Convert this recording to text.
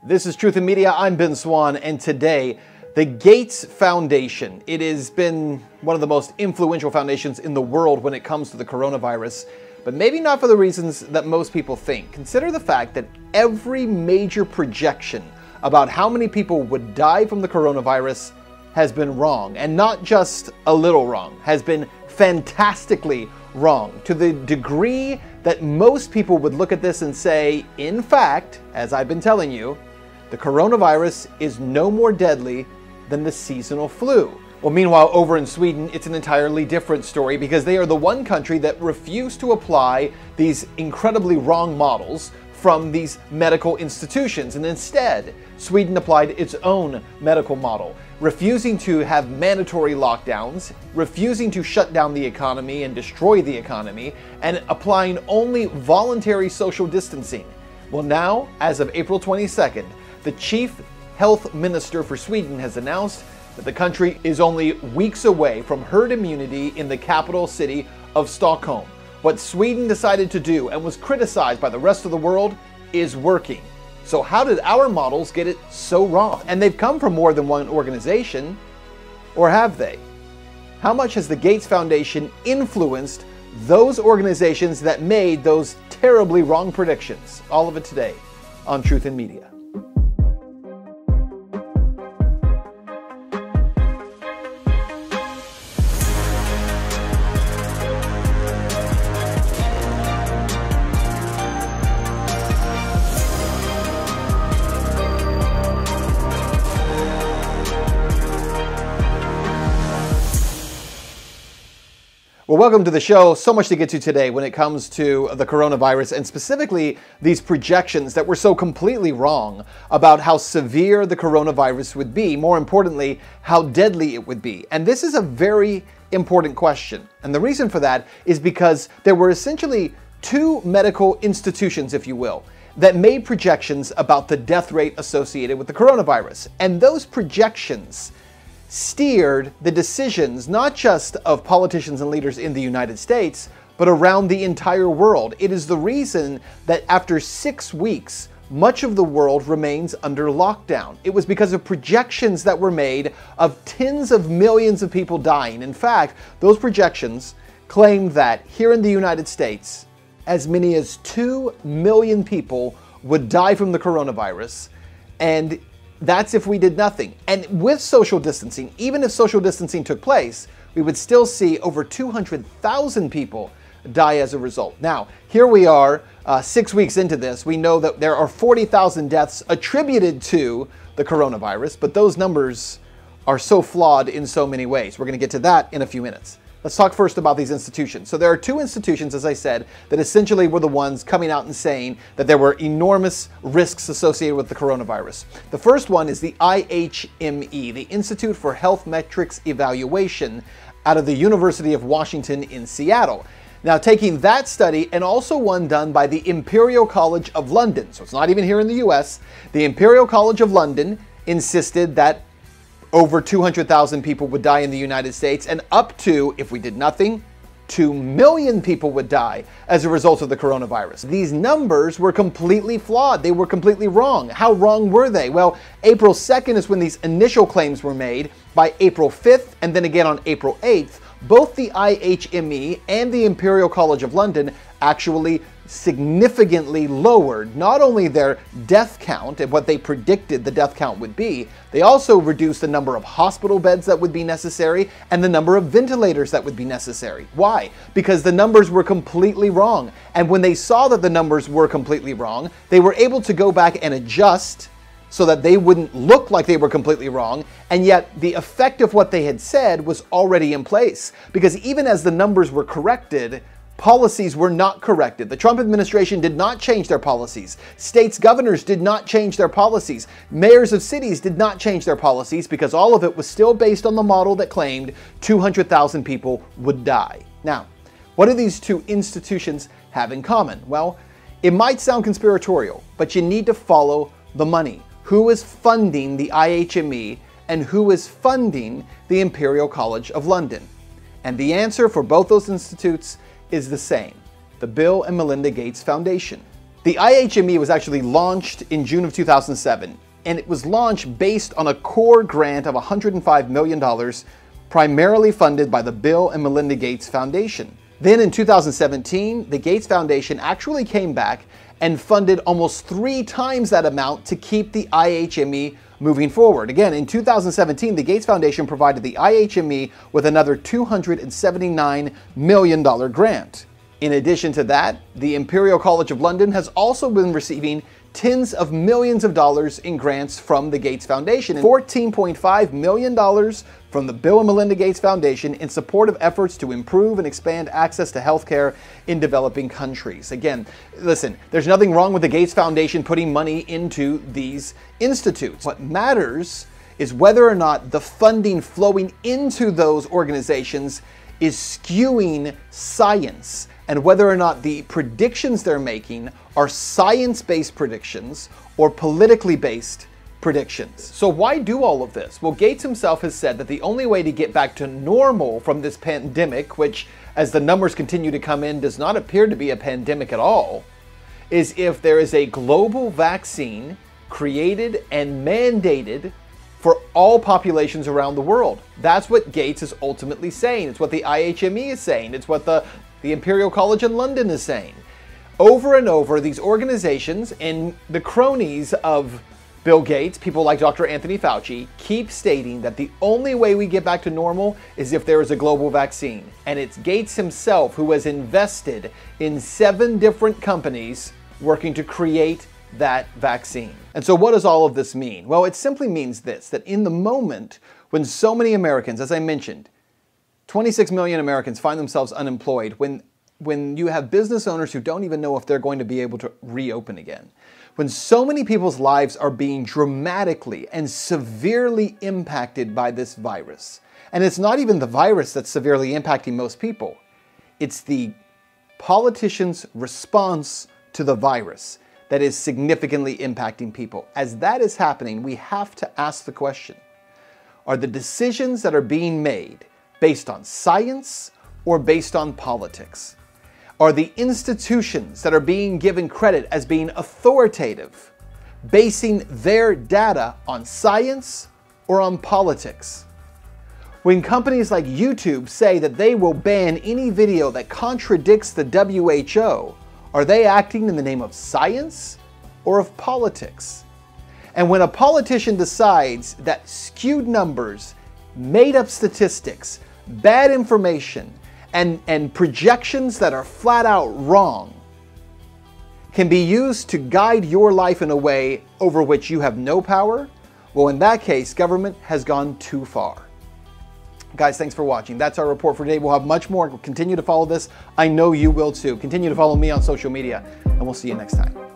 This is Truth in Media. I'm Ben Swan, and today, the Gates Foundation. It has been one of the most influential foundations in the world when it comes to the coronavirus, but maybe not for the reasons that most people think. Consider the fact that every major projection about how many people would die from the coronavirus has been wrong, and not just a little wrong, has been fantastically wrong, to the degree that most people would look at this and say, in fact, as I've been telling you, the coronavirus is no more deadly than the seasonal flu. Well, meanwhile, over in Sweden, it's an entirely different story because they are the one country that refused to apply these incredibly wrong models from these medical institutions. And instead, Sweden applied its own medical model, refusing to have mandatory lockdowns, refusing to shut down the economy and destroy the economy, and applying only voluntary social distancing. Well, now, as of April 22nd, the chief health minister for Sweden has announced that the country is only weeks away from herd immunity in the capital city of Stockholm. What Sweden decided to do and was criticized by the rest of the world is working. So how did our models get it so wrong? And they've come from more than one organization, or have they? How much has the Gates Foundation influenced those organizations that made those terribly wrong predictions? All of it today on Truth in Media. Well, welcome to the show. So much to get to today when it comes to the coronavirus, and specifically these projections that were so completely wrong about how severe the coronavirus would be. More importantly, how deadly it would be. And this is a very important question. And the reason for that is because there were essentially two medical institutions, if you will, that made projections about the death rate associated with the coronavirus. And those projections steered the decisions not just of politicians and leaders in the United States, but around the entire world. It is the reason that after 6 weeks, much of the world remains under lockdown. It was because of projections that were made of tens of millions of people dying. In fact, those projections claimed that here in the United States, as many as 2 million people would die from the coronavirus, and that's if we did nothing. And with social distancing, even if social distancing took place, we would still see over 200,000 people die as a result. Now, here we are 6 weeks into this. We know that there are 40,000 deaths attributed to the coronavirus, but those numbers are so flawed in so many ways. We're going to get to that in a few minutes. Let's talk first about these institutions. So there are two institutions, as I said, that essentially were the ones coming out and saying that there were enormous risks associated with the coronavirus. The first one is the IHME, the Institute for Health Metrics Evaluation, out of the University of Washington in Seattle. Now, taking that study and also one done by the Imperial College of London, so it's not even here in the US, the Imperial College of London insisted that over 200,000 people would die in the United States, and up to, if we did nothing, 2 million people would die as a result of the coronavirus. These numbers were completely flawed. They were completely wrong. How wrong were they? Well, April 2nd is when these initial claims were made. By April 5th, and then again on April 8th, both the IHME and the Imperial College of London actually significantly lowered not only their death count and what they predicted the death count would be, they also reduced the number of hospital beds that would be necessary and the number of ventilators that would be necessary. Why? Because the numbers were completely wrong. And when they saw that the numbers were completely wrong, they were able to go back and adjust so that they wouldn't look like they were completely wrong, and yet the effect of what they had said was already in place. Because even as the numbers were corrected, policies were not corrected. The Trump administration did not change their policies. States' governors did not change their policies. Mayors of cities did not change their policies because all of it was still based on the model that claimed 200,000 people would die. Now, what do these two institutions have in common? Well, it might sound conspiratorial, but you need to follow the money. Who is funding the IHME and who is funding the Imperial College of London? And the answer for both those institutes is the same: the Bill and Melinda Gates Foundation. The IHME was actually launched in June of 2007, and it was launched based on a core grant of $105 million, primarily funded by the Bill and Melinda Gates Foundation. Then in 2017, the Gates Foundation actually came back and funded almost 3 times that amount to keep the IHME moving forward. Again, in 2017, the Gates Foundation provided the IHME with another $279 million grant. In addition to that, the Imperial College of London has also been receiving tens of millions of dollars in grants from the Gates Foundation, and $14.5 million from the Bill and Melinda Gates Foundation in support of efforts to improve and expand access to healthcare in developing countries. Again, listen, there's nothing wrong with the Gates Foundation putting money into these institutes. What matters is whether or not the funding flowing into those organizations is skewing science, and whether or not the predictions they're making are science-based predictions or politically based predictions. So why do all of this? Well, Gates himself has said that the only way to get back to normal from this pandemic, which, as the numbers continue to come in, does not appear to be a pandemic at all, is if there is a global vaccine created and mandated for all populations around the world. That's what Gates is ultimately saying. It's what the IHME is saying. It's what the Imperial College in London is saying. Over and over, these organizations and the cronies of Bill Gates, people like Dr. Anthony Fauci, keep stating that the only way we get back to normal is if there is a global vaccine. And it's Gates himself who has invested in 7 different companies working to create that vaccine. And so what does all of this mean? Well, it simply means this, that in the moment when so many Americans, as I mentioned, 26 million Americans find themselves unemployed, when you have business owners who don't even know if they're going to be able to reopen again, when so many people's lives are being dramatically and severely impacted by this virus, and it's not even the virus that's severely impacting most people, it's the politicians' response to the virus that is significantly impacting people. As that is happening, we have to ask the question, are the decisions that are being made based on science or based on politics? Are the institutions that are being given credit as being authoritative basing their data on science or on politics? When companies like YouTube say that they will ban any video that contradicts the WHO, are they acting in the name of science or of politics? And when a politician decides that skewed numbers, made-up statistics, bad information, and projections that are flat out wrong can be used to guide your life in a way over which you have no power, well, in that case, government has gone too far. Guys, thanks for watching. That's our report for today. We'll have much more. We'll continue to follow this. I know you will too. Continue to follow me on social media, and we'll see you next time.